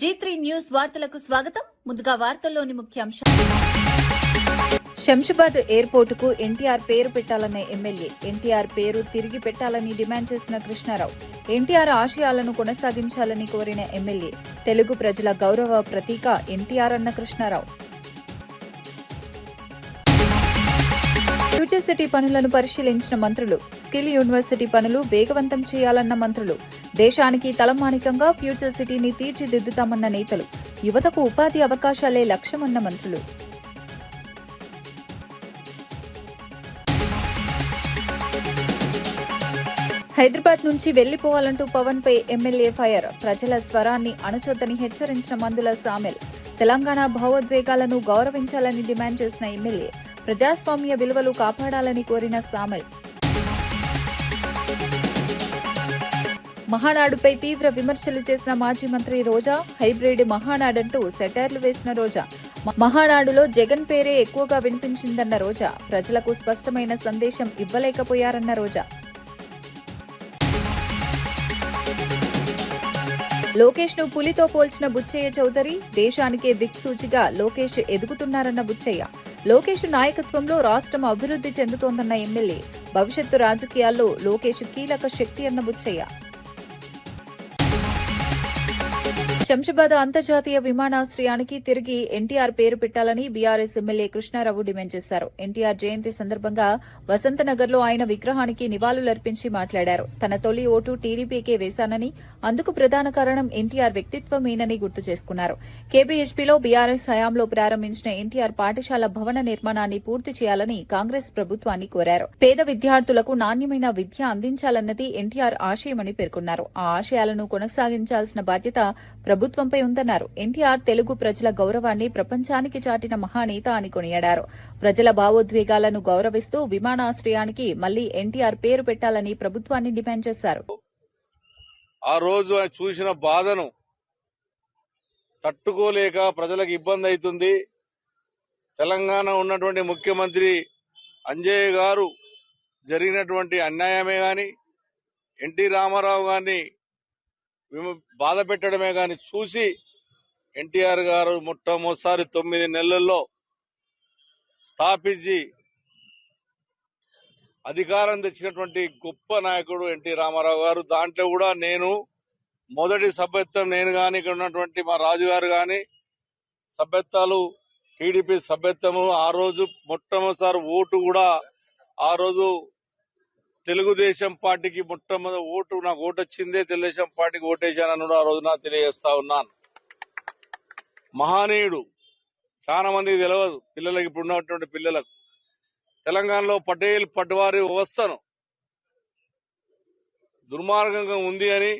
G3 news వార్తలకు స్వాగతం. ముందుగా వార్తల్లోని ముఖ్యాంశాలు. శంషాబాద్ ఎయిర్పోర్టుకు ఎన్టీఆర్ పేరు పెట్టాలన్న ఎమ్మెల్యే. ఎన్టీఆర్ పేరు తిరిగి పెట్టాలని డిమాండ్ చేసిన కృష్ణారావు. ఎన్టీఆర్ ఆశయాలను కొనసాగించాలని కోరిన ఎమ్మెల్యే. తెలుగు ప్రజల గౌరవ ప్రతీక ఎన్టీఆర్ అన్న కృష్ణారావు. ఫ్యూచర్ సిటీ పనులను పరిశీలించిన మంత్రులు. స్కిల్ యూనివర్సిటీ పనులు వేగవంతం చేయాలన్న మంత్రులు. దేశానికి తలమానికంగా ఫ్యూచర్ సిటీని తీర్చిదిద్దుతామన్న నేతలు. యువతకు ఉపాధి అవకాశాలే లక్ష్యమన్న మంత్రులు. హైదరాబాద్ నుంచి వెళ్లిపోవాలంటూ పవన్ పై ఎమ్మెల్యే ఫైర్. ప్రజల స్వరాన్ని అణచొద్దని హెచ్చరించిన మందుల సామెల్. తెలంగాణ భావోద్వేగాలను గౌరవించాలని డిమాండ్ చేసిన ఎమ్మెల్యే. ప్రజాస్వామ్య విలువలు కాపాడాలని కోరిన సామెల్. మహానాడుపై తీవ్ర విమర్శలు చేసిన మాజీ మంత్రి రోజా. హైబ్రిడ్ మహానాడంటూ సెటైర్లు వేసిన రోజా. మహానాడులో జగన్ పేరే ఎక్కువగా వినిపించిందన్న రోజా. ప్రజలకు స్పష్టమైన సందేశం ఇవ్వలేకపోయారన్న రోజా. లోకేష్ ను పులితో పోల్చిన బుచ్చయ్య చౌదరి. దేశానికే దిక్సూచిగా లోకేష్ ఎదుగుతున్నారన్న బుచ్చయ్య. లోకేష్ నాయకత్వంలో రాష్ట్రం అభివృద్ధి చెందుతోందన్న ఎమ్మెల్యే. భవిష్యత్తు రాజకీయాల్లో లోకేష్ కీలక శక్తి అన్న బుచ్చయ్య. శంషాబాద్ అంతర్జాతీయ విమానాశ్రయానికి తిరిగి ఎన్టీఆర్ పేరు పెట్టాలని బీఆర్ఎస్ ఎమ్మెల్యే కృష్ణారావు డిమాండ్ చేశారు. ఎన్టీఆర్ జయంతి సందర్భంగా వసంతనగర్లో ఆయన విగ్రహానికి నివాళులర్పించి మాట్లాడారు. తన తొలి ఓటు టీడీపీకే వేశానని, అందుకు ప్రధాన కారణం ఎన్టీఆర్ వ్యక్తిత్వమేనని గుర్తు చేసుకున్నారు. కేబీహెచ్పీలో బీఆర్ఎస్ హయాంలో ప్రారంభించిన ఎన్టీఆర్ పాఠశాల భవన నిర్మాణాన్ని పూర్తి చేయాలని కాంగ్రెస్ ప్రభుత్వాన్ని కోరారు. పేద విద్యార్థులకు నాణ్యమైన విద్య అందించాలన్నది ఎన్టీఆర్ ఆశయమని పేర్కొన్నారు. ఆ ఆశయాలను కొనసాగించాల్సిన బాధ్యత ప్రభుత్వంపై ఉందన్నారు. ఎన్టీఆర్ తెలుగు ప్రజల గౌరవాన్ని ప్రపంచానికి చాటిన మహానేత అని కొనియాడారు. ప్రజల భావోద్వేగాలను గౌరవిస్తూ విమానాశ్రయానికి మళ్లీ ఎన్టీఆర్ పేరు పెట్టాలని ప్రభుత్వాన్ని డిమాండ్ చేశారు. ఆ రోజు చూసిన బాధను తట్టుకోలేక ప్రజలకు ఇబ్బంది అవుతుంది. తెలంగాణ ఉన్నటువంటి ముఖ్యమంత్రి అంజయ్య గారు జరిగినటువంటి అన్యాయమే గాని, ఎన్టీ రామారావు గారిని బాధ పెట్టడమే గాని చూసి ఎన్టీఆర్ గారు మొట్టమొదటిసారి 9 నెలల్లో స్థాపించి అధికారం తెచ్చినటువంటి గొప్ప నాయకుడు ఎన్టీ రామారావు గారు. దాంట్లో కూడా నేను మొదటి సభ్యత్వం నేను గాని, ఇక్కడ ఉన్నటువంటి మా రాజు గారు గాని సభ్యత్వాలు టీడీపీ సభ్యత్వము. ఆ రోజు మొట్టమొదటిసారి ఓటు కూడా ఆ రోజు తెలుగుదేశం పార్టీకి మొట్టమొదటి ఓటు నాకు ఓటు వచ్చిందే తెలుగుదేశం పార్టీకి ఓటేశానని ఆ రోజు నాకు తెలియజేస్తా ఉన్నాను. మహానీయుడు చాలా మందికి తెలియదు, పిల్లలకి ఇప్పుడు ఉన్నటువంటి పిల్లలకు. తెలంగాణలో పటేల్ పట్వారీ వ్యవస్థను దుర్మార్గంగా ఉంది అని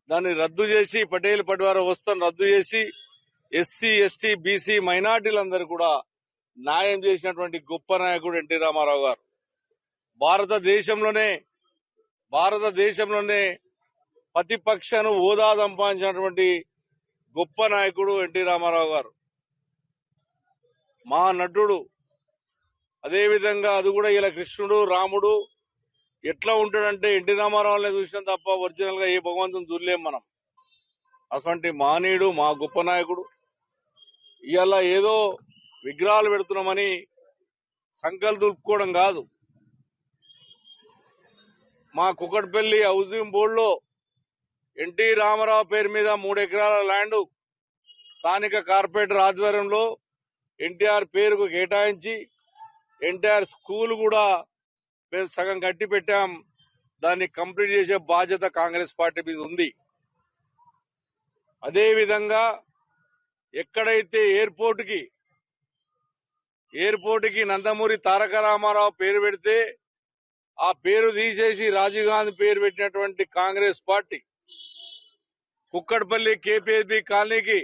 దాన్ని రద్దు చేసి, పటేల్ పట్వారీ వ్యవస్థను రద్దు చేసి ఎస్సీ ఎస్టీ బీసీ మైనార్టీలందరూ కూడా న్యాయం చేసినటువంటి గొప్ప నాయకుడు ఎన్టీ రామారావు గారు. భారతదేశంలోనే ప్రతిపక్షను హోదా సంపాదించినటువంటి గొప్ప నాయకుడు ఎన్టీ రామారావు గారు. మా నటుడు. అదేవిధంగా అది కూడా ఇలా కృష్ణుడు రాముడు ఎట్లా ఉంటాడంటే ఎన్టీ రామారావునే చూసినాం తప్ప ఒరిజినల్ గా ఏ భగవంతుని చూడలేం మనం. అటువంటి మానీయుడు, మా గొప్ప నాయకుడు. ఇవాళ ఏదో విగ్రహాలు పెడుతున్నామని సంకల్పం దులుపుకోవడం కాదు. మా కుకట్పల్లి హౌసింగ్ బోర్డులో ఎన్టీ రామారావు పేరు మీద 3 ఎకరాల ల్యాండ్ స్థానిక కార్పొరేటర్ ఆధ్వర్యంలో ఎన్టీఆర్ పేరుకు కేటాయించి ఎన్టీఆర్ స్కూల్ కూడా మేము సగం కట్టి పెట్టాం. దాన్ని కంప్లీట్ చేసే బాధ్యత కాంగ్రెస్ పార్టీ మీద ఉంది. అదేవిధంగా ఎక్కడైతే ఎయిర్పోర్ట్ కి నందమూరి తారక రామారావు పేరు పెడితే ఆ పేరు తీసేసి రాజీవ్ గాంధీ పేరు పెట్టినటువంటి కాంగ్రెస్ పార్టీ, కుక్కట్పల్లి కేపీహెచ్బీ కాలనీకి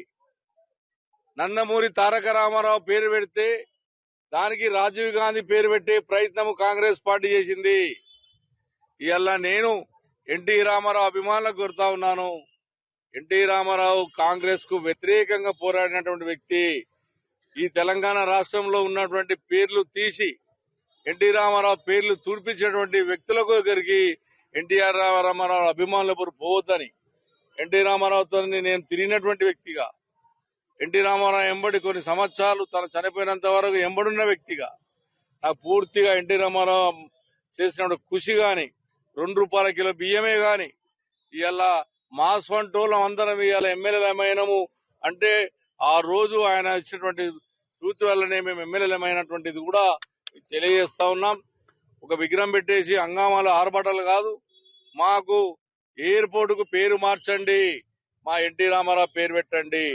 నందమూరి తారక రామారావు పేరు పెడితే దానికి రాజీవ్ గాంధీ పేరు పెట్టే ప్రయత్నం కాంగ్రెస్ పార్టీ చేసింది. ఇవాళ నేను ఎన్టీ రామారావు అభిమానులకు కోరుతా ఉన్నాను. ఎన్టీ రామారావు కాంగ్రెస్ కు వ్యతిరేకంగా పోరాడినటువంటి వ్యక్తి. ఈ తెలంగాణ రాష్ట్రంలో ఉన్నటువంటి పేర్లు తీసి ఎన్టీ రామారావు పేర్లు తుడిపించినటువంటి వ్యక్తులకు దగ్గరికి ఎన్టీఆర్ రామారావు అభిమానులు ఎవరు పోవద్దని ఎన్టీ రామారావుతో నేను తిరిగినటువంటి వ్యక్తిగా, ఎన్టీ రామారావు ఎంబడి కొన్ని సంవత్సరాలు తను చనిపోయినంత వరకు ఎంబడున్న వ్యక్తిగా నాకు పూర్తిగా ఎన్టీ రామారావు చేసిన కృషి గాని, ₹2 కిలో బియ్యమే గాని, ఇవాళ మాస్ వంటోళ్ళం అందరం ఇవాళ ఎమ్మెల్యేలమైనము అంటే ఆ రోజు ఆయన ఇచ్చినటువంటి సూత్ర వల్లనే మేము ఎమ్మెల్యేలమైనటువంటిది కూడా తెలియజేస్తా ఉన్నాం. ఒక విగ్రహం పెట్టేసి హంగామాలు ఆర్భాటాలు కాదు, మాకు ఎయిర్పోర్ట్ కు పేరు మార్చండి, మా ఎన్టీ రామారావు పేరు పెట్టండి.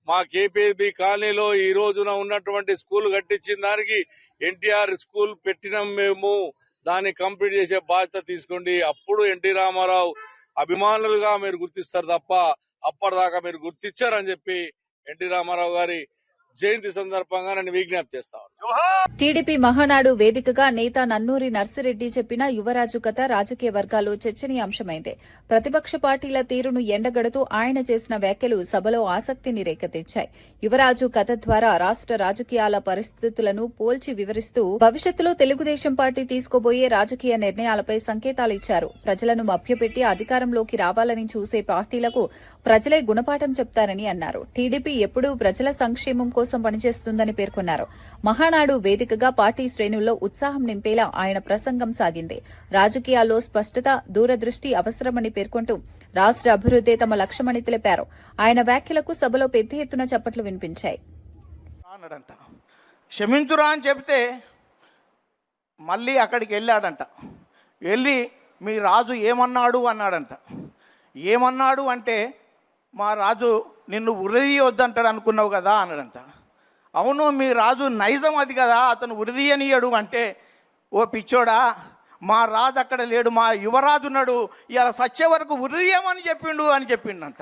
మా కేపీబీ కాలనీలో ఈ రోజున ఉన్నటువంటి స్కూల్ కట్టించిన దానికి ఎన్టీఆర్ స్కూల్ పెట్టినాం మేము, దాన్ని కంప్లీట్ చేసే బాధ్యత తీసుకోండి. అప్పుడు ఎన్టీ రామారావు అభిమానులుగా మీరు గుర్తిస్తారు తప్ప అప్పటిదాకా మీరు గుర్తించారని చెప్పి ఎన్టీ రామారావు గారి జయంతి సందర్భంగా నేను విజ్ఞప్తి చేస్తాను. టీడీపీ మహానాడు వేదికగా నేత నన్నూరి నర్సిరెడ్డి చెప్పిన యువరాజు కథ రాజకీయ వర్గాల్లో చర్చనీయాంశమైంది. ప్రతిపక్ష పార్టీల తీరును ఎండగడుతూ ఆయన చేసిన వ్యాఖ్యలు సభలో ఆసక్తిని రేకెత్తించాయి. యువరాజు కథ ద్వారా రాష్ట రాజకీయాల పరిస్థితులను పోల్చి వివరిస్తూ భవిష్యత్తులో తెలుగుదేశం పార్టీ తీసుకోబోయే రాజకీయ నిర్ణయాలపై సంకేతాలిచ్చారు. ప్రజలను మభ్యపెట్టి అధికారంలోకి రావాలని చూసే పార్టీలకు ప్రజలే గుణపాఠం చెప్తారని అన్నారు. టీడీపీ ఎప్పుడూ ప్రజల సంక్షేమం కోసం పనిచేస్తుందని పేర్కొన్నారు. మహానాడు వేదికగా పార్టీ శ్రేణుల్లో ఉత్సాహం నింపేలా ఆయన ప్రసంగం సాగింది. రాజకీయాల్లో స్పష్టత, దూరదృష్టి అవసరమని పేర్కొంటూ రాష్ట అభివృద్దే తమ లక్ష్యమని తెలిపారు. ఆయన వ్యాఖ్యలకు సభలో పెద్ద ఎత్తున చప్పట్లు వినిపించాయి. క్షమించురా అని చెప్తే మళ్ళీ అక్కడికి వెళ్ళాడంట. వెళ్ళి మీ రాజు ఏమన్నాడు అన్నాడంట. ఏమన్నాడు అంటే, మా రాజు నిన్ను ఉరిదీయొద్దంటాడు అనుకున్నావు కదా అన్నాడంట. అవును, మీ రాజు నైజం అది కదా, అతను ఉరిదీయనీయడు అంటే, ఓ పిచ్చోడా, మా రాజు అక్కడ లేడు, మా యువరాజు ఉన్నాడు, ఇలా సచ్చే వరకు ఉరిదీయమని చెప్పిండు అని చెప్పిండంట.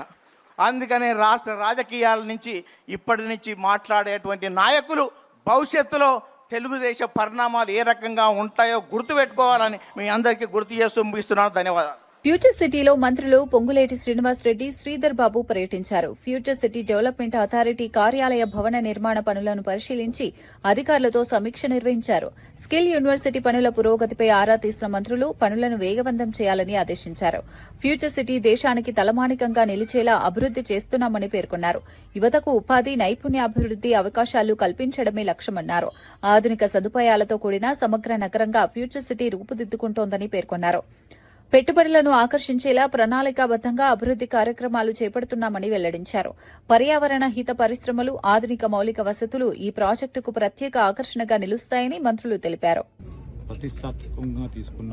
అందుకనే రాష్ట్ర రాజకీయాల నుంచి ఇప్పటి నుంచి మాట్లాడేటువంటి నాయకులు భవిష్యత్తులో తెలుగుదేశ పరిణామాలు ఏ రకంగా ఉంటాయో గుర్తుపెట్టుకోవాలని మీ అందరికీ గుర్తు చేస్తూ ముగిస్తున్నాను. ధన్యవాదాలు. ఫ్యూచర్ సిటీలో మంత్రులు పొంగులేటి శ్రీనివాసరెడ్డి, శ్రీధర్ బాబు పర్యటించారు. ఫ్యూచర్ సిటీ డెవలప్మెంట్ అథారిటీ కార్యాలయ భవన నిర్మాణ పనులను పరిశీలించి అధికారులతో సమీక్ష నిర్వహించారు. స్కిల్ యూనివర్సిటీ పనుల పురోగతిపై ఆరా తీసిన మంత్రులు పనులను వేగవంతం చేయాలని ఆదేశించారు. ఫ్యూచర్ సిటీ దేశానికి తలమానికంగా నిలిచేలా అభివృద్ది చేస్తున్నామని పేర్కొన్నారు. యువతకు ఉపాధి, నైపుణ్యాభివృద్ది అవకాశాలు కల్పించడమే లక్ష్యమన్నారు. ఆధునిక సదుపాయాలతో కూడిన సమగ్ర నగరంగా ఫ్యూచర్ సిటీ రూపుదిద్దుకుంటోందని పేర్కొన్నారు. పెట్టుబడులను ఆకర్షించేలా ప్రణాళికాబద్దంగా అభివృద్ది కార్యక్రమాలు చేపడుతున్నామని వెల్లడించారు. పర్యావరణ హిత పరిశ్రమలు, ఆధునిక మౌలిక వసతులు ఈ ప్రాజెక్టుకు ప్రత్యేక ఆకర్షణగా నిలుస్తాయని మంత్రులు తెలిపారు. ప్రతిష్టాత్మకంగా తీసుకున్న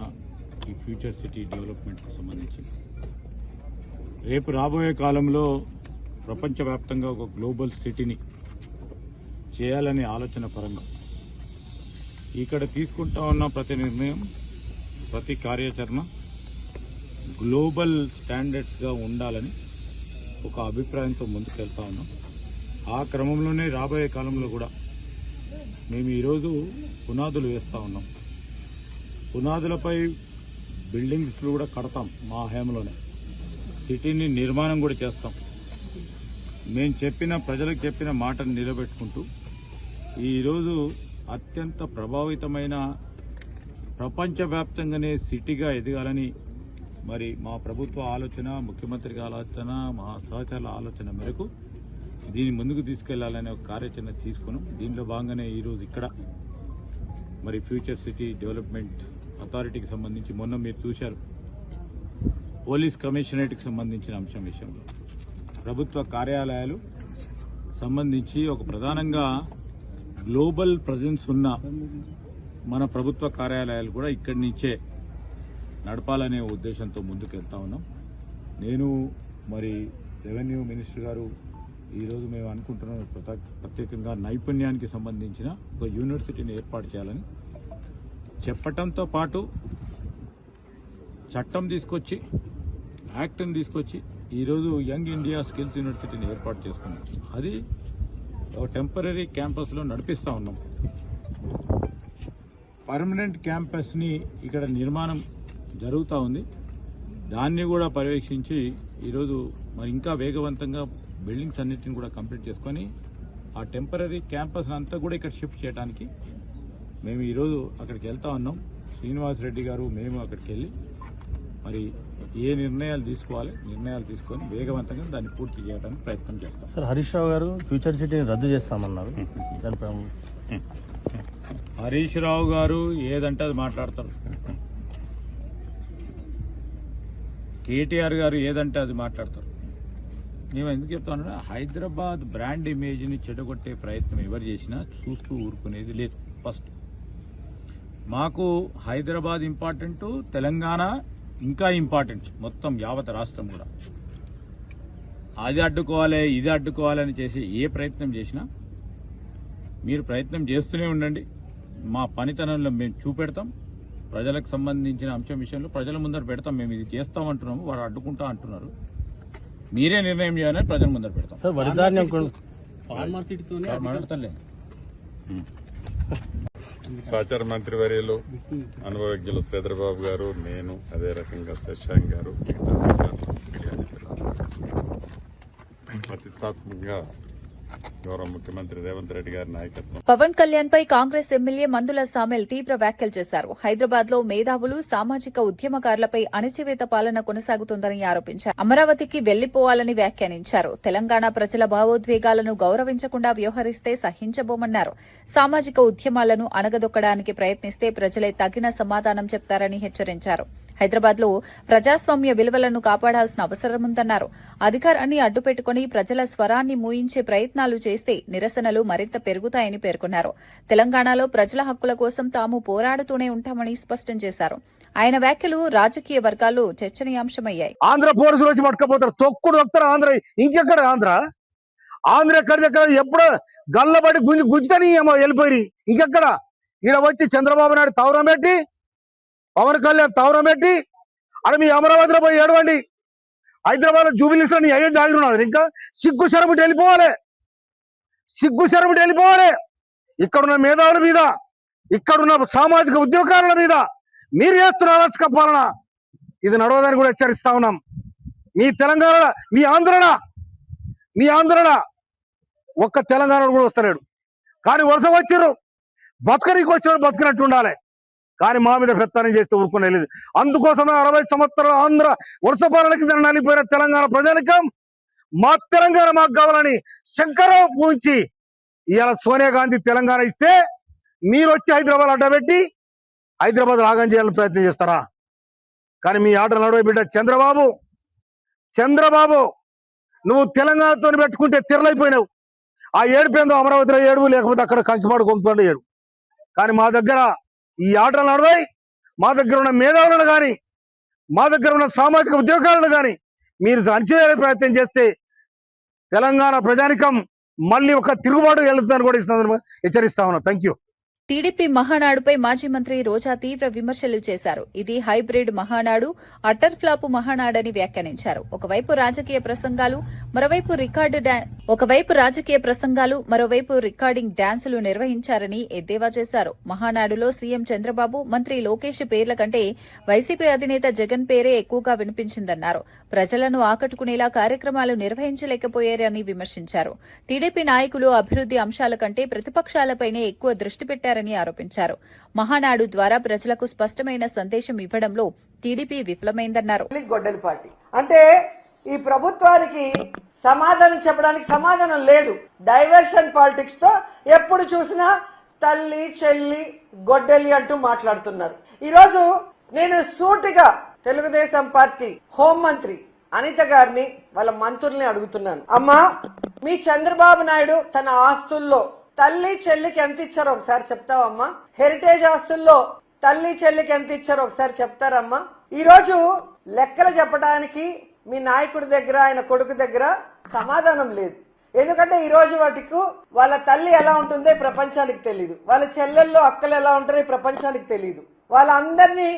ఈ ఫ్యూచర్ సిటీ డెవలప్మెంట్కు సంబంధించి రేపు రాబోయే కాలంలో ప్రపంచవ్యాప్తంగా ఒక గ్లోబల్ సిటీని చేయాలనే ఆలోచన పరంగా ఇక్కడ తీసుకుంటా ఉన్న ప్రతి నిర్ణయం, ప్రతి కార్యాచరణ గ్లోబల్ స్టాండర్డ్స్గా ఉండాలని ఒక అభిప్రాయంతో ముందుకెళ్తా ఉన్నాం. ఆ క్రమంలోనే రాబోయే కాలంలో కూడా మేము ఈరోజు పునాదులు వేస్తూ ఉన్నాం. పునాదులపై బిల్డింగ్స్లు కూడా కడతాం. మా హయాంలోనే సిటీని నిర్మాణం కూడా చేస్తాం. మేము ప్రజలకు చెప్పిన మాటను నిలబెట్టుకుంటూ ఈరోజు అత్యంత ప్రభావితమైన ప్రపంచవ్యాప్తంగానే సిటీగా ఎదగాలని మరి మా ప్రభుత్వ ఆలోచన, ముఖ్యమంత్రి ఆలోచన, మా సహచరుల ఆలోచన మేరకు దీన్ని ముందుకు తీసుకెళ్లాలనే ఒక కార్యాచరణ తీసుకున్నాం. దీనిలో భాగంగానే ఈరోజు ఇక్కడ మరి ఫ్యూచర్ సిటీ డెవలప్మెంట్ అథారిటీకి సంబంధించి మొన్న మీరు చూశారు, పోలీస్ కమిషనరేట్కి సంబంధించిన అంశం విషయంలో ప్రభుత్వ కార్యాలయాలు సంబంధించి ఒక ప్రధానంగా గ్లోబల్ ప్రజెన్స్ ఉన్న మన ప్రభుత్వ కార్యాలయాలు కూడా ఇక్కడి నుంచే నడపాలనే ఉద్దేశంతో ముందుకెళ్తా ఉన్నాం. నేను మరి రెవెన్యూ మినిస్టర్ గారు ఈరోజు మేము అనుకుంటున్నాం ప్రత్యేకంగా నైపుణ్యానికి సంబంధించిన ఒక యూనివర్సిటీని ఏర్పాటు చేయాలని చెప్పటంతో పాటు చట్టం తీసుకొచ్చి, యాక్ట్ని తీసుకొచ్చి ఈరోజు యంగ్ ఇండియా స్కిల్స్ యూనివర్సిటీని ఏర్పాటు చేసుకున్నాం. అది ఒక టెంపరీ క్యాంపస్లో నడిపిస్తూ ఉన్నాం. పర్మనెంట్ క్యాంపస్ని ఇక్కడ నిర్మాణం జరుగుతూ ఉంది. దాన్ని కూడా పర్యవేక్షించి ఈరోజు మరి ఇంకా వేగవంతంగా బిల్డింగ్స్ అన్నిటిని కూడా కంప్లీట్ చేసుకొని ఆ టెంపరీ క్యాంపస్ అంతా కూడా ఇక్కడ షిఫ్ట్ చేయడానికి మేము ఈరోజు అక్కడికి వెళ్తా ఉన్నాం. శ్రీనివాసరెడ్డి గారు, మేము అక్కడికి వెళ్ళి మరి ఏ నిర్ణయాలు తీసుకొని వేగవంతంగా దాన్ని పూర్తి చేయడానికి ప్రయత్నం చేస్తాం. సార్ హరీష్ రావు గారు ఫ్యూచర్ సిటీని రద్దు చేస్తామన్నారు. హరీష్ రావు గారు ఏదంటే అది మాట్లాడతారు. కేటీఆర్ గారు ఏదంటే అది మాట్లాడతారు. మేము ఎందుకు చెప్తానంటే హైదరాబాద్ బ్రాండ్ ఇమేజ్ని చెడగొట్టే ప్రయత్నం ఎవరు చేసినా చూస్తూ ఊరుకునేది లేదు. ఫస్ట్ మాకు హైదరాబాద్ ఇంపార్టెంట్, తెలంగాణ ఇంకా ఇంపార్టెంట్, మొత్తం యావత్ రాష్ట్రం కూడా. అది అడ్డుకోవాలి ఇది అడ్డుకోవాలని చేసి ఏ ప్రయత్నం చేసినా మీరు ప్రయత్నం చేస్తూనే ఉండండి. మా పనితనంలో మేము చూపెడతాం. ప్రజలకు సంబంధించిన అంశం విషయంలో ప్రజల ముందర పెడతాం. మేము ఇది చేస్తామంటున్నాము, వారు అడ్డుకుంటా అంటున్నారు. మీరే నిర్ణయం చేయాలని ప్రజల ముందర పెడతాం. సార్ వరిధాన్యం సహచార మంత్రి వర్యులు అనుభవజ్ఞులు శ్రీధరబాబు గారు, నేను, అదే రకంగా శశాంక్ గారు, ప్రతిష్టాత్మకంగా గౌరవ ముఖ్యమంత్రి రేవంత్ రెడ్డి గారి నాయకత్వం. పవన్ కళ్యాణ్ పై కాంగ్రెస్ ఎమ్మెల్యే మందుల సామెల్ తీవ్ర వ్యాఖ్యలు చేశారు. హైదరాబాద్ లో మేధావులు, సామాజిక ఉద్యమకారులపై అణచివేత పాలన కొనసాగుతోందని ఆరోపించారు. అమరావతికి వెళ్లిపోవాలని వ్యాఖ్యానించారు. తెలంగాణ ప్రజల భావోద్వేగాలను గౌరవించకుండా వ్యవహరిస్తే సహించబోమన్నారు. సామాజిక ఉద్యమాలను అణగదొక్కడానికి ప్రయత్నిస్తే ప్రజలే తగిన సమాధానం చెప్తారని హెచ్చరించారు. హైదరాబాద్ లో ప్రజాస్వామ్య విలువలను కాపాడాల్సిన అవసరముందన్నారు. అధికారాన్ని అడ్డుపెట్టుకుని ప్రజల స్వరాన్ని మూయించే ప్రయత్నాలు చేస్తే నిరసనలు మరింత పెరుగుతాయని పేర్కొన్నారు. తెలంగాణలో ప్రజల హక్కుల కోసం తాము పోరాడుతూనే ఉంటామని స్పష్టం చేశారు. ఆయన వ్యాఖ్యలు రాజకీయ వర్గాల్లో చర్చనీయాంశమయ్యాయి. ఆంధ్ర పోలీసులు వచ్చి పట్టుకపోతారు, తొక్కుడు తొక్కుతారు. ఆంధ్ర ఇంకెక్కడ ఆంధ్ర ఎక్కడిదెక్కడ ఎప్పుడు గల్లబడి గుంజుతని వెళ్ళిపోయి ఇంకెక్కడ ఈడ వచ్చి చంద్రబాబు నాయుడు తవరం పెట్టి, పవన్ కళ్యాణ్ తవరం పెట్టి అక్కడ మీ అమరావతిలో పోయి ఏడవండి. హైదరాబాద్ లో జూబిలీస్ నీ అయ్యే జాగిరున్నారు. ఇంకా సిగ్గు శరముటి వెళ్ళిపోవాలి. ఇక్కడున్న మేధావుల మీద, ఇక్కడున్న సామాజిక ఉద్యోగాల మీద మీరు చేస్తున్న అరాచక పాలన ఇది నడవదని కూడా హెచ్చరిస్తా ఉన్నాం. మీ తెలంగాణ, మీ ఆంధ్రన ఒక్క తెలంగాణ కూడా వస్తలేడు. కానీ వరుస వచ్చిర్రు, బతకనికి వచ్చినాడు బతకనట్టు ఉండాలి. కానీ మా మీద పెత్తనం చేస్తే ఊరుకునేలేదు. అందుకోసమే 60 సంవత్సరాల ఆంధ్ర వరుస పాలనకి నలిపోయిన తెలంగాణ ప్రజానికం మా తెలంగాణ మాకు కావాలని శంకరరావు పూంచి ఇవాళ సోనియా గాంధీ తెలంగాణ ఇస్తే మీరు వచ్చి హైదరాబాద్ అడ్డబెట్టి హైదరాబాద్ రాగం చేయాలని ప్రయత్నం చేస్తారా? కానీ మీ ఆటలు నడవ బిడ్డ చంద్రబాబు నువ్వు తెలంగాణతో పెట్టుకుంటే తిరలైపోయినావు. ఆ ఏడుపేందో అమరావతిలో ఏడుపు, లేకపోతే అక్కడ కంకిపాడు కొంకిపాడు ఏడు. కానీ మా దగ్గర ఈ ఆటలు నడవాయి. మా దగ్గర ఉన్న మేధావులను కానీ, మా దగ్గర ఉన్న సామాజిక ఉద్యోగాలను కానీ మీరు అణచివేసే ప్రయత్నం చేస్తే తెలంగాణ ప్రజానికం మళ్ళీ ఒక తిరుగుబాటు వెళ్తుందని కూడా ఇస్తున్నారు. హెచ్చరిస్తా ఉన్నా. Thank you. టీడీపీ మహానాడుపై మాజీ మంత్రి రోజా తీవ్ర విమర్శలు చేశారు. ఇది హైబ్రిడ్ మహానాడు, అటర్ ఫ్లాపు మహానాడని వ్యాఖ్యానించారు. ఒకవైపు రాజకీయ ప్రసంగాలు, మరోవైపు రికార్డింగ్ డాన్సులు నిర్వహించారని ఎద్దేవా చేశారు. మహానాడులో సీఎం చంద్రబాబు, మంత్రి లోకేష్ పేర్ల కంటే వైసీపీ అధినేత జగన్ పేరే ఎక్కువగా వినిపించిందన్నారు. ప్రజలను ఆకట్టుకునేలా కార్యక్రమాలు నిర్వహించలేకపోయారని విమర్శించారు. టీడీపీ నాయకులు అభివృద్ది అంశాల కంటే ప్రతిపక్షాలపైనే ఎక్కువ దృష్టి పెట్టారని ఆరోపించారు. మహానాడు ద్వారా ప్రజలకు స్పష్టమైన సందేశం ఇవ్వడంలో టీడీపీ విఫలమైందన్నారు. గొడ్డలి పార్టీ అంటే ఈ ప్రభుత్వానికి సమాధానం చెప్పడానికి సమాధానం లేదు. డైవర్షన్ పాలిటిక్స్ తో ఎప్పుడు చూసినా తల్లి చెల్లి గొడ్డలి అంటూ మాట్లాడుతున్నారు. ఈరోజు నేను సూటిగా తెలుగుదేశం పార్టీ హోంమంత్రి అనిత గారిని, వాళ్ళ మంత్రుల్ని అడుగుతున్నాను. అమ్మా, మీ చంద్రబాబు నాయుడు తన ఆస్తుల్లో తల్లి చెల్లికి ఎంత ఇచ్చారో ఒకసారి చెప్తావమ్మా? హెరిటేజ్ ఆస్తుల్లో తల్లి చెల్లికి ఎంత ఇచ్చారో ఒకసారి చెప్తారమ్మా? ఈ రోజు లెక్కలు చెప్పడానికి మీ నాయకుడి దగ్గర, ఆయన కొడుకు దగ్గర సమాధానం లేదు. ఎందుకంటే ఈ రోజు వాటికి వాళ్ళ తల్లి ఎలా ఉంటుందో ప్రపంచానికి తెలియదు, వాళ్ళ చెల్లెళ్ళు అక్కలు ఎలా ఉంటారో ప్రపంచానికి తెలియదు. వాళ్ళందరినీ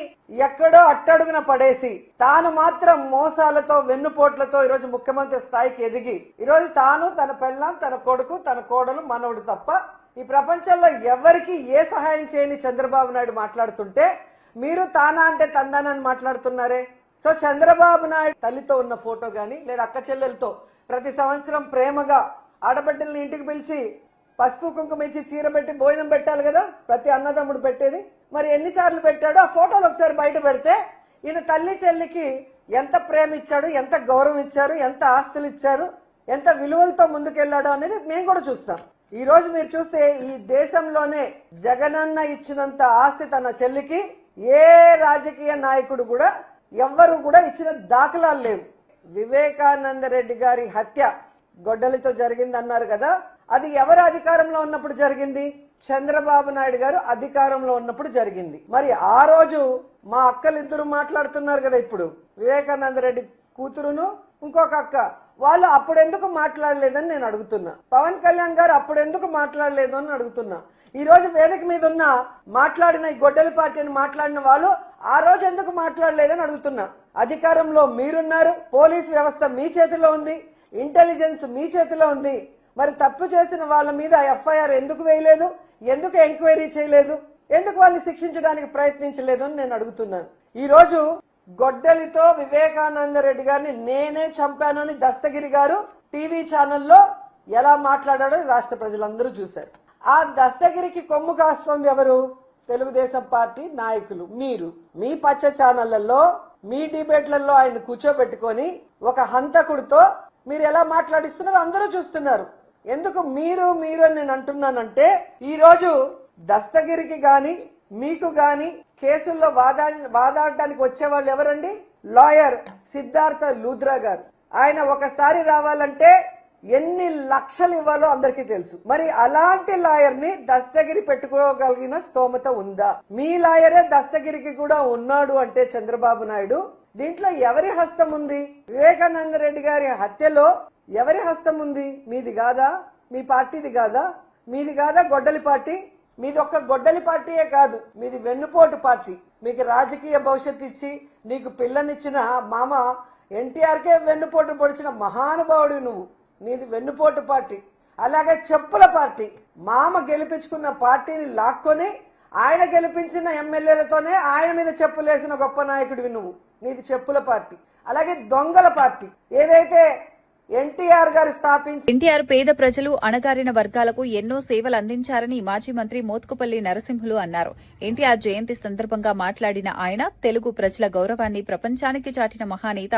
ఎక్కడో అట్టడుగున పడేసి తాను మాత్రం మోసాలతో, వెన్నుపోట్లతో ఈరోజు ముఖ్యమంత్రి స్థాయికి ఎదిగి ఈరోజు తాను, తన పెళ్ళాం, తన కొడుకు, తన కోడలు, మనవడు తప్ప ఈ ప్రపంచంలో ఎవరికి ఏ సహాయం చేయని చంద్రబాబు నాయుడు మాట్లాడుతుంటే మీరు తానా అంటే తందానని మాట్లాడుతున్నారే. సో చంద్రబాబు నాయుడు తల్లితో ఉన్న ఫోటో గాని, లేదా అక్క చెల్లెలతో ప్రతి సంవత్సరం ప్రేమగా ఆడబిడ్డల్ని ఇంటికి పిలిచి పసుపు కుంకుమ ఇచ్చి చీర పెట్టి భోజనం పెట్టాలి కదా ప్రతి అన్నదమ్ముడు పెట్టేది. మరి ఎన్నిసార్లు పెట్టాడో ఆ ఫోటోలు ఒకసారి బయట పెడితే ఈయన తల్లి చెల్లికి ఎంత ప్రేమ ఇచ్చాడు, ఎంత గౌరవం ఇచ్చారు, ఎంత ఆస్తులు ఇచ్చారు, ఎంత విలువలతో ముందుకెళ్లాడు అనేది మేము కూడా చూస్తాం. ఈ రోజు మీరు చూస్తే ఈ దేశంలోనే జగనన్న ఇచ్చినంత ఆస్తి తన చెల్లికి ఏ రాజకీయ నాయకుడు కూడా ఎవ్వరు కూడా ఇచ్చిన దాఖలాలు లేవు. వివేకానంద రెడ్డి గారి హత్య గొడ్డలితో జరిగింది అన్నారు కదా, అది ఎవరు అధికారంలో ఉన్నప్పుడు జరిగింది? చంద్రబాబు నాయుడు గారు అధికారంలో ఉన్నప్పుడు జరిగింది. మరి ఆ రోజు మా అక్కలు ఇద్దరు మాట్లాడుతున్నారు కదా, ఇప్పుడు వివేకానంద రెడ్డి కూతురును ఇంకొక అక్క, వాళ్ళు అప్పుడెందుకు మాట్లాడలేదని నేను అడుగుతున్నా. పవన్ కళ్యాణ్ గారు అప్పుడెందుకు మాట్లాడలేదు అని అడుగుతున్నా. ఈ రోజు వేదిక మీద ఉన్న మాట్లాడిన ఈ గొడ్డలి పార్టీని మాట్లాడిన వాళ్ళు ఆ రోజు ఎందుకు మాట్లాడలేదని అడుగుతున్నా. అధికారంలో మీరున్నారు, పోలీసు వ్యవస్థ మీ చేతిలో ఉంది, ఇంటెలిజెన్స్ మీ చేతిలో ఉంది. మరి తప్పు చేసిన వాళ్ళ మీద ఎఫ్ఐఆర్ ఎందుకు వేయలేదు, ఎందుకు ఎంక్వైరీ చేయలేదు, ఎందుకు వాళ్ళని శిక్షించడానికి ప్రయత్నించలేదు అని నేను అడుగుతున్నాను. ఈ రోజు గొడ్డలితో వివేకానంద రెడ్డి గారిని నేనే చంపానని దస్తగిరి గారు టీవీ ఛానల్లో ఎలా మాట్లాడాడో రాష్ట్ర ప్రజలందరూ చూశారు. ఆ దస్తగిరికి కొమ్ము కాస్తోంది ఎవరు? తెలుగుదేశం పార్టీ నాయకులు. మీరు మీ పచ్చ ఛానళ్లలో మీ డిబేట్లలో ఆయన కూర్చోబెట్టుకొని ఒక హంతకుడితో మీరు ఎలా మాట్లాడిస్తున్నారో అందరూ చూస్తున్నారు. ఎందుకు మీరు మీరు అని నేను అంటున్నానంటే, ఈ రోజు దస్తగిరికి గాని మీకు గాని కేసుల్లో వాదాడడానికి వచ్చే వాళ్ళు ఎవరండి? లాయర్ సిద్ధార్థ లూథ్రా గారు. ఆయన ఒకసారి రావాలంటే ఎన్ని లక్షలు ఇవ్వాలో అందరికీ తెలుసు. మరి అలాంటి లాయర్ ని దస్తగిరి పెట్టుకోగలిగిన స్తోమత ఉందా? మీ లాయరే దస్తగిరికి కూడా ఉన్నాడు అంటే చంద్రబాబు నాయుడు, దీంట్లో ఎవరి హస్తం ఉంది? వివేకానంద రెడ్డి గారి హత్యలో ఎవరి హస్తం ఉంది? మీది కాదా? మీ పార్టీది కాదా? మీది కాదా గొడ్డలి పార్టీ? మీది ఒక్క గొడ్డలి పార్టీయే కాదు, మీది వెన్నుపోటు పార్టీ. మీకు రాజకీయ భవిష్యత్తు ఇచ్చి నీకు పిల్లనిచ్చిన మామ ఎన్టీఆర్కే వెన్నుపోటు పొడిచిన మహానుభావుడు నువ్వు. నీది వెన్నుపోటు పార్టీ. అలాగే చెప్పుల పార్టీ. మామ గెలిపించుకున్న పార్టీని లాక్కొని ఆయన గెలిపించిన ఎమ్మెల్యేలతోనే ఆయన మీద చెప్పులేసిన గొప్ప నాయకుడివి నువ్వు. నీది చెప్పుల పార్టీ. అలాగే దొంగల పార్టీ ఏదైతే ఎన్టీఆర్ గారు స్థాపించి ఎన్టీఆర్ పేద ప్రజలు, అణగారిన వర్గాలకు ఎన్నో సేవలు అందించారని మాజీ మంత్రి మోత్కుపల్లి నరసింహులు అన్నారు. ఎన్టీఆర్ జయంతి సందర్భంగా మాట్లాడిన ఆయన తెలుగు ప్రజల గౌరవాన్ని ప్రపంచానికి చాటిన మహానేత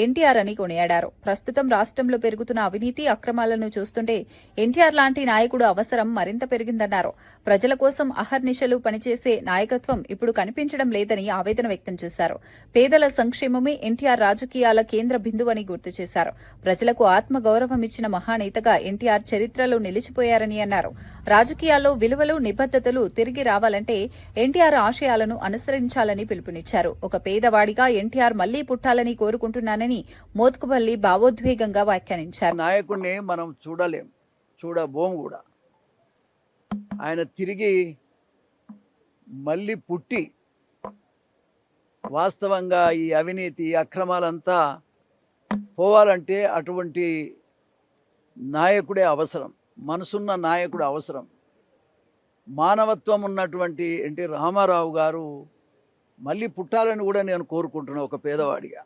ఎన్టీఆర్ అని కొనియాడారు. ప్రస్తుతం రాష్ట్రంలో పెరుగుతున్న అవినీతి, అక్రమాలను చూస్తుంటే ఎన్టీఆర్ లాంటి నాయకుడు అవసరం మరింత పెరిగిందన్నారు. ప్రజల కోసం అహర్నిశలు పనిచేసే నాయకత్వం ఇప్పుడు కనిపించడం లేదని ఆవేదన వ్యక్తం చేశారు. పేదల సంక్షేమమే ఎన్టీఆర్ రాజకీయాల కేంద్ర బిందువని గుర్తు చేశారు. ప్రజలకు ఆత్మగౌరవం ఇచ్చిన మహానేతగా ఎన్టీఆర్ చరిత్రలో నిలిచిపోయారని అన్నారు. రాజకీయాల్లో విలువలు, నిబద్దతలు తిరిగి రావాలంటే ఎన్టీఆర్ ఆశయాలను అనుసరించాలని పిలుపునిచ్చారు. ఒక పేదవాడిగా ఎన్టీఆర్ మళ్లీ పుట్టాలని కోరుకుంటున్నానని మోత్కుపల్లి భావోద్వేగంగా వ్యాఖ్యానించారు. నాయకుడిని మనం చూడలేం, చూడబోము కూడా. ఆయన తిరిగి మళ్ళీ పుట్టి వాస్తవంగా ఈ అవినీతి, అక్రమాలంతా పోవాలంటే అటువంటి నాయకుడే అవసరం. మనసున్న నాయకుడు అవసరం. మానవత్వం ఉన్నటువంటి ఎన్టీ రామారావు గారు మళ్ళీ పుట్టాలని కూడా నేను కోరుకుంటున్నాను ఒక పేదవాడిగా.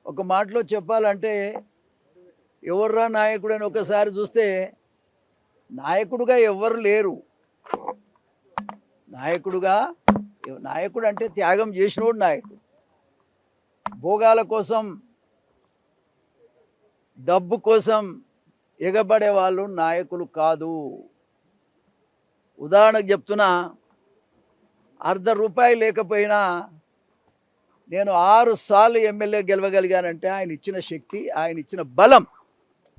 ఒక మాటలో చెప్పాలంటే ఎవర్రా నాయకుడు అని ఒకసారి చూస్తే నాయకుడుగా ఎవ్వరు లేరు. నాయకుడు అంటే త్యాగం చేసినోడు నాయకుడు. భోగాల కోసం, డబ్బు కోసం ఎగబడే వాళ్ళు నాయకులు కాదు. ఉదాహరణకు చెప్తున్నా, ₹1 లేకపోయినా నేను 6 సార్లు ఎమ్మెల్యే గెలవగలిగానంటే ఆయన ఇచ్చిన శక్తి, ఆయన ఇచ్చిన బలం.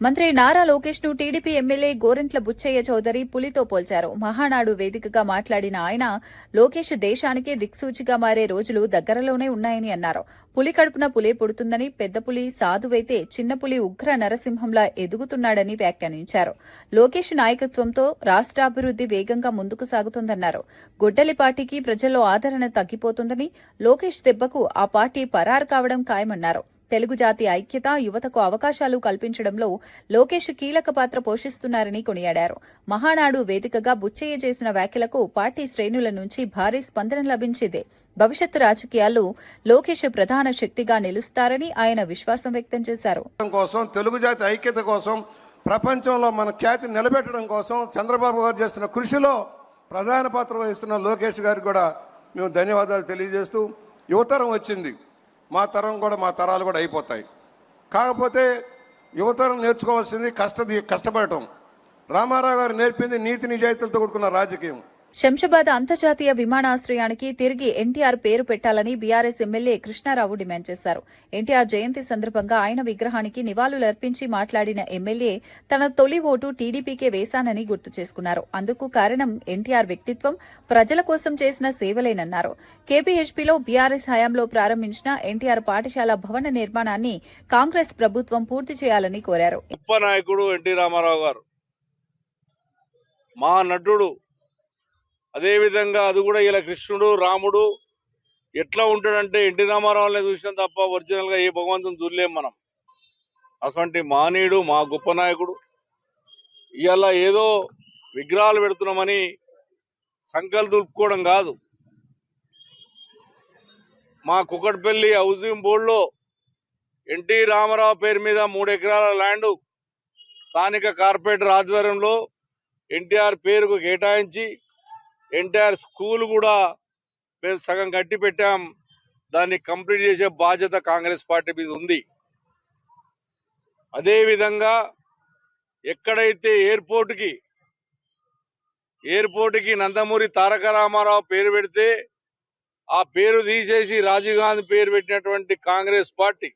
మంత్రి నారా లోకేష్ ను టీడీపీ ఎమ్మెల్యే గోరంట్ల బుచ్చయ్య చౌదరి పులితో పోల్చారు. మహానాడు వేదికగా మాట్లాడిన ఆయన లోకేష్ దేశానికే దిక్సూచిగా మారే రోజులు దగ్గరలోనే ఉన్నాయని అన్నారు. పులి కడుపున పులే పుడుతుందని, పెద్ద పులి సాధువైతే చిన్న పులి ఉగ్ర నరసింహంలా ఎదుగుతున్నాడని వ్యాఖ్యానించారు. లోకేష్ నాయకత్వంతో రాష్ట్రాభివృద్ది వేగంగా ముందుకు సాగుతోందన్నారు. గొడ్డలి పార్టీకి ప్రజల్లో ఆదరణ తగ్గిపోతుందని, లోకేష్ దెబ్బకు ఆ పార్టీ పరారు కావడం ఖాయమన్నారు. తెలుగు జాతి ఐక్యత, యువతకు అవకాశాలు కల్పించడంలో లోకేష్ కీలక పాత్ర పోషిస్తున్నారని కొనియాడారు. మహానాడు వేదికగా బుచ్చయ్య చేసిన వ్యాఖ్యలకు పార్టీ శ్రేణుల నుంచి భారీ స్పందన లభించేదే. భవిష్యత్తు రాజకీయాల్లో లోకేష్ ప్రధాన శక్తిగా నిలుస్తారని ఆయన విశ్వాసం వ్యక్తం చేశారు. తెలుగు జాతి ఐక్యత కోసం, ప్రపంచంలో మన ఖ్యాతిని నిలబెట్టడం కోసం చంద్రబాబు గారు చేస్తున్న కృషిలో ప్రధాన పాత్ర వహిస్తున్న లోకేష్ గారికి కూడా మేము ధన్యవాదాలు తెలియజేస్తూ, యువతరం వచ్చింది, మా తరాలు కూడా అయిపోతాయి. కాకపోతే యువతరం నేర్చుకోవాల్సింది కష్టపడటం. రామారావు గారు నేర్పింది నీతి నిజాయితీలతో కూడుకున్న రాజకీయం. శంషాబాద్ అంతర్జాతీయ విమానాశ్రయానికి తిరిగి ఎన్టీఆర్ పేరు పెట్టాలని బీఆర్ఎస్ ఎమ్మెల్యే కృష్ణారావు డిమాండ్ చేశారు. ఎన్టీఆర్ జయంతి సందర్భంగా ఆయన విగ్రహానికి నివాళులర్పించి మాట్లాడిన ఎమ్మెల్యే తన తొలి ఓటు టీడీపీకే వేశానని గుర్తు చేసుకున్నారు. అందుకు కారణం ఎన్టీఆర్ వ్యక్తిత్వం, ప్రజల కోసం చేసిన సేవలేనన్నారు. కేపీహెచ్పీలో బీఆర్ఎస్ హయాంలో ప్రారంభించిన ఎన్టీఆర్ పాఠశాల భవన నిర్మాణాన్ని కాంగ్రెస్ ప్రభుత్వం పూర్తి చేయాలని కోరారు. గొప్ప నాయకుడు ఎన్టీ రామారావు గారు, మా నటుడు. అదేవిధంగా అది కూడా ఇలా కృష్ణుడు రాముడు ఎట్లా ఉంటాడంటే ఎన్టీ రామారావునే చూసినాం తప్ప ఒరిజినల్ గా ఏ భగవంతుని చూడలేం మనం. అటువంటి మానీయుడు, మా గొప్ప నాయకుడు. ఇవాళ ఏదో విగ్రహాలు పెడుతున్నామని సంకల్పం దులుపుకోవడం కాదు. మా కుకట్పల్లి హౌసింగ్ బోర్డులో ఎన్టీ రామారావు పేరు మీద 3 ఎకరాల ల్యాండ్ స్థానిక కార్పొరేటర్ ఆధ్వర్యంలో ఎన్టీఆర్ పేరుకు కేటాయించి ఎన్టీఆర్ స్కూల్ కూడా మేము సగం కట్టి పెట్టాం. దాన్ని కంప్లీట్ చేసే బాధ్యత కాంగ్రెస్ పార్టీ మీద ఉంది. అదేవిధంగా ఎక్కడైతే ఎయిర్పోర్టుకి నందమూరి తారక రామారావు పేరు పెడితే ఆ పేరు తీసేసి రాజీవ్ గాంధీ పేరు పెట్టినటువంటి కాంగ్రెస్ పార్టీ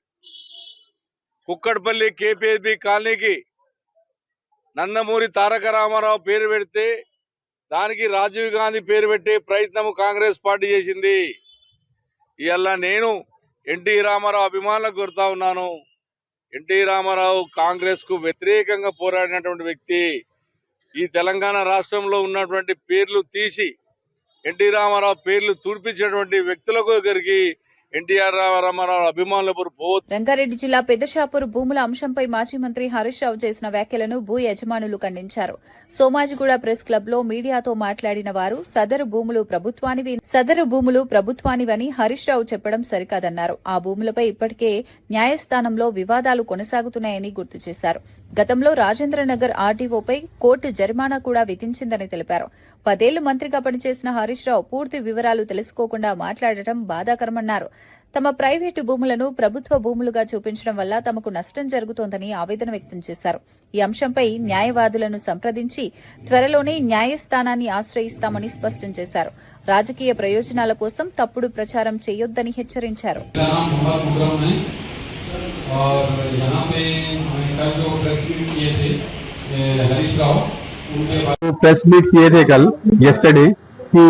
కుక్కడపల్లి కేపీహెచ్బీ కాలనీకి నందమూరి తారక రామారావు పేరు పెడితే దానికి రాజీవ్ గాంధీ పేరు పెట్టే ప్రయత్నం కాంగ్రెస్ పార్టీ చేసింది. ఇవాళ నేను ఎన్టీ రామారావు అభిమానులకు కోరుతా ఉన్నాను. ఎన్టీ రామారావు కాంగ్రెస్ కు వ్యతిరేకంగా పోరాడినటువంటి వ్యక్తి. ఈ తెలంగాణ రాష్ట్రంలో ఉన్నటువంటి పేర్లు తీసి ఎన్టీ రామారావు పేర్లు తుడిపించినటువంటి వ్యక్తులకు దగ్గరికి ఎన్టీఆర్ రామారావు అభిమానులు పోవద్దు. రంగారెడ్డి జిల్లా పెద్దషాపూర్ భూముల అంశంపై మాజీ మంత్రి హరీష్ రావు చేసిన వ్యాఖ్యలను భూ యజమానులు ఖండించారు. సోమాజిగూడ ప్రెస్ క్లబ్ లో మీడియాతో మాట్లాడిన వారు సదరు భూములు ప్రభుత్వానివని హరీష్ రావు చెప్పడం సరికాదన్నారు. ఆ భూములపై ఇప్పటికే న్యాయస్థానంలో వివాదాలు కొనసాగుతున్నాయని గుర్తు చేశారు. గతంలో రాజేంద్రనగర్ ఆర్డీఓపై కోర్టు జరిమానా కూడా విధించిందని తెలిపారు. 10 ఏళ్లు మంత్రిగా పనిచేసిన హరీష్ రావు పూర్తి వివరాలు తెలుసుకోకుండా మాట్లాడటం బాధాకరమన్నారు. తమ ప్రైవేటు భూములను ప్రభుత్వ భూములుగా చూపించడం వల్ల తమకు నష్టం జరుగుతోందని ఆవేదన వ్యక్తం చేశారు. ఈ అంశంపై న్యాయవాదులను సంప్రదించి త్వరలోనే న్యాయస్థానాన్ని ఆశ్రయిస్తామని స్పష్టం చేశారు. రాజకీయ ప్రయోజనాల కోసం తప్పుడు ప్రచారం చేయొద్దని హెచ్చరించారు. प्रेस मीट किए थे कल येस्टरडे कि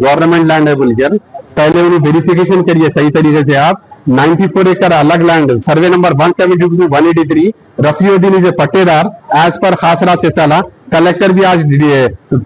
गवर्नमेंट लैंड है बोलकर पहले उन्हें वेरिफिकेशन करिए सही तरीके से. आप 94 एकड़ अलग land survey number 172 183 Rafiuddin is a पट्टेदार एज पर खासरा से साला कलेक्टर भी आज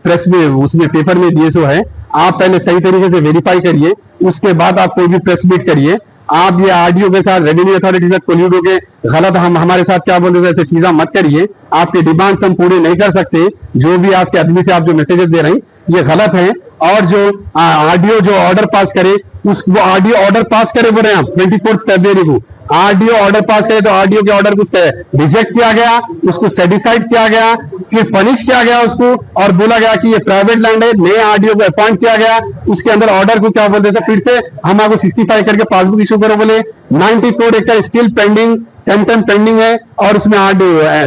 प्रेस में उसमें पेपर में दिए सो है. आप पहले सही तरीके से वेरीफाई करिए, उसके बाद आप कोई भी प्रेस मीट करिए. आप ये आरडीओ के साथ रेवेन्यू अथॉरिटी के साथ कोल्यूड होके गलत हमारे साथ क्या बोलते थे ऐसे चीजें मत करिए. आपके डिमांड्स हम पूरे नहीं कर सकते. जो भी आपके आदमी से आप जो मैसेजेस दे रहे हैं ये गलत है. और जो आरडीओ जो ऑर्डर पास करे वो आरडीओ ऑर्डर पास करे बोल रहे हैं आप 24 फरवरी को आरडीओ ऑर्डर पास करे तो आरडीओ के ऑर्डर को रिजेक्ट किया गया, उसको सेटिसाइड किया गया, फिर पनिश किया गया उसको और बोला गया कि ये प्राइवेट लैंड है. नए आरडीओ को अपॉइंट किया गया, उसके अंदर ऑर्डर को क्या बोलते थे फिर से हम आपको 65 करके पासबुक इशू करो बोले. 94 एकड़ स्टिल पेंडिंग पेंडिंग है और उसमें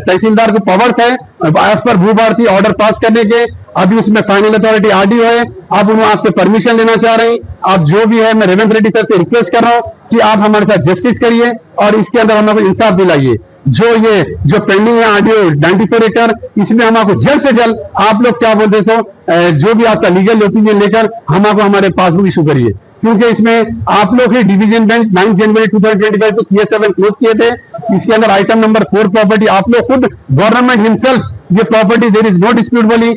तहसीलदार को पावर्स है एज पर भू भारती ऑर्डर पास करने के. अभी उसमें फाइनल अथॉरिटी आरडीओ है. अब उन्होंने आपसे परमिशन लेना चाह रहे हैं. आप जो भी है मैं रेवंत रेड्डी सर से रिक्वेस्ट कर रहा हूं कि आप हमारे साथ जस्टिस करिए और इसके अंदर हमें इंसाफ दिलाइए. जो पेंडिंग है आरडीओ 94 एकड़ इसमें हम आपको जल्द से जल्द आप लोग क्या बोलते सो जो भी आपका लीगल ओपिनियन लेकर हम आपको हमारे पासबुक इशू करिए. क्योंकि इसमें आप लोग ही डिवीजन बेंच 9 जनवरी 2025 को CS7 क्लोज किए थे. इसके अंदर आइटम नंबर 4 प्रॉपर्टी आप लोग खुद गवर्नमेंट हिमसेल्फ ये property there is no dispute बोली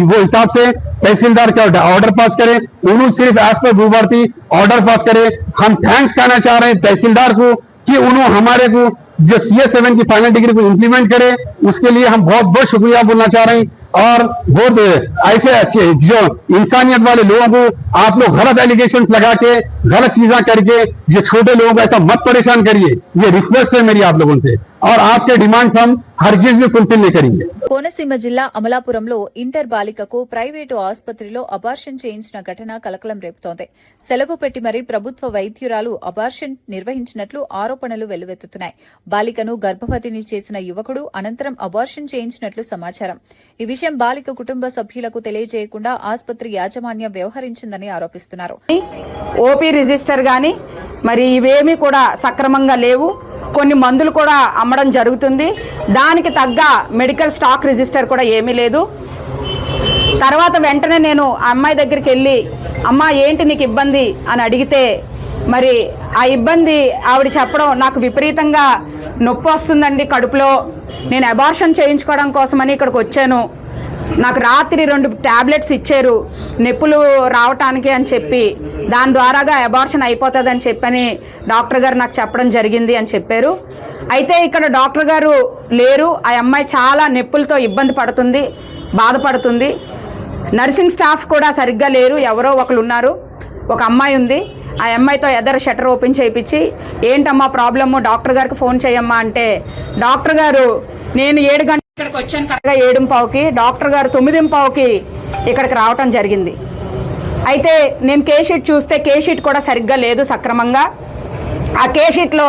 वो हिसाब से तहसीलदार का ऑर्डर पास करे. उन्होंने सिर्फ एज पर भू भारती ऑर्डर पास करे. हम थैंक्स कहना चाह रहे हैं तहसीलदार को कि उन्होंने हमारे को जो CS7 की फाइनल डिग्री को इंप्लीमेंट करे. उसके लिए हम बहुत बहुत शुक्रिया बोलना चाह रहे हैं. और बहुत ऐसे अच्छे जो इंसानियत वाले लोगों को आप लोग गलत एलिगेशन लगा के गलत चीजें करके जो छोटे लोगों को ऐसा मत परेशान करिए. ये रिक्वेस्ट है मेरी आप लोगों से. और आपके डिमांड्स हम हर चीज में फुलफिल नहीं करेंगे। కోనసీమ జిల్లా అమలాపురంలో ఇంటర్ బాలికకు ప్రైవేటు ఆసుపత్రిలో అబార్షన్ చేయించిన ఘటన కలకలం రేపుతోంది. సెలవు పెట్టి మరీ ప్రభుత్వ వైద్యురాలు అబార్షన్ నిర్వహించినట్లు ఆరోపణలు వెల్లువెత్తుతున్నాయి. బాలికను గర్భవతిని చేసిన యువకుడు అనంతరం అబార్షన్ చేయించినట్లు సమాచారం. ఈ విషయం బాలిక కుటుంబ సభ్యులకు తెలియజేయకుండా ఆసుపత్రి యాజమాన్యం వ్యవహరించిందని ఆరోపిస్తున్నారు. ఓపీ రిజిస్టర్ కానీ మరి ఇవేమీ కూడా సక్రమంగా లేవు. కొన్ని మందులు కూడా అమ్మడం జరుగుతుంది. దానికి తగ్గ మెడికల్ స్టాక్ రిజిస్టర్ కూడా ఏమీ లేదు. తర్వాత వెంటనే నేను ఆ అమ్మాయి దగ్గరికి వెళ్ళి, అమ్మా ఏంటి నీకు ఇబ్బంది అని అడిగితే, మరి ఆ ఇబ్బంది ఆవిడ చెప్పడం, నాకు విపరీతంగా నొప్పి వస్తుందండి కడుపులో, నేను అబార్షన్ చేయించుకోవడం కోసమని ఇక్కడికి వచ్చాను, నాకు రాత్రి 2 టాబ్లెట్స్ ఇచ్చారు నొప్పులు రావటానికి అని చెప్పి, దాని ద్వారాగా అబార్షన్ అయిపోతుందని చెప్పని డాక్టర్ గారు నాకు చెప్పడం జరిగింది అని చెప్పారు. అయితే ఇక్కడ డాక్టర్ గారు లేరు. ఆ అమ్మాయి చాలా నొప్పులతో ఇబ్బంది పడుతుంది, బాధపడుతుంది. నర్సింగ్ స్టాఫ్ కూడా సరిగ్గా లేరు, ఎవరో ఒకరు ఉన్నారు. ఒక అమ్మాయి ఉంది, ఆ అమ్మాయితో ఎదర షట్టర్ ఓపెన్ చేయించి, ఏంటమ్మా ప్రాబ్లము, డాక్టర్ గారికి ఫోన్ చేయమ్మా అంటే, డాక్టర్ గారు నేను 7 గంటలకు ఇక్కడికి వచ్చాను, కరెక్ట్గా 7:15కి, డాక్టర్ గారు 9:15కి ఇక్కడికి రావటం జరిగింది. అయితే నేను కేషీట్ చూస్తే కేషీట్ కూడా సరిగ్గా లేదు సక్రమంగా. ఆ కేషీట్లో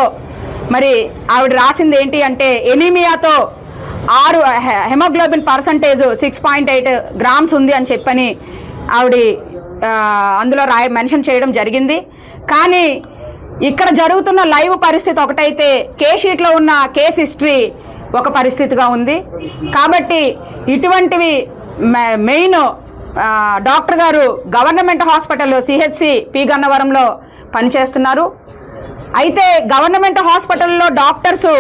మరి ఆవిడ రాసింది ఏంటి అంటే, ఎనీమియాతో 6 హెమోగ్లోబిన్ పర్సంటేజ్ 6.8 గ్రామ్స్ ఉంది అని చెప్పని ఆవిడ అందులో మెన్షన్ చేయడం జరిగింది. కానీ ఇక్కడ జరుగుతున్న లైవ్ పరిస్థితి ఒకటైతే, కేషీట్లో ఉన్న కేస్ హిస్టరీ ఒక పరిస్థితిగా ఉంది. కాబట్టి ఇటువంటివి మెయిన్ డాక్టర్ గారు గవర్నమెంట్ హాస్పిటల్ సిహెచ్సి పి గన్నవరంలో పనిచేస్తున్నారు. అయితే గవర్నమెంట్ హాస్పిటల్లో డాక్టర్స్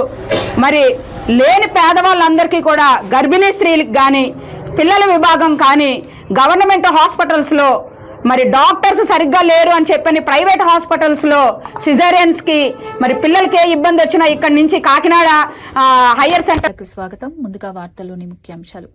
మరి లేని పేదవాళ్ళందరికీ కూడా, గర్భిణీ స్త్రీలకు కానీ, పిల్లల విభాగం కానీ గవర్నమెంట్ హాస్పిటల్స్లో మరి డాక్టర్స్ సరిగ్గా లేరు అని చెప్పని ప్రైవేట్ హాస్పిటల్స్లో సిజేరియన్స్కి మరి పిల్లలకి ఏ ఇబ్బంది వచ్చినా ఇక్కడి నుంచి కాకినాడ హైయర్ సెంటర్కి స్వాగతం. ముందుగా వార్తల్లోని ముఖ్యాంశాలు.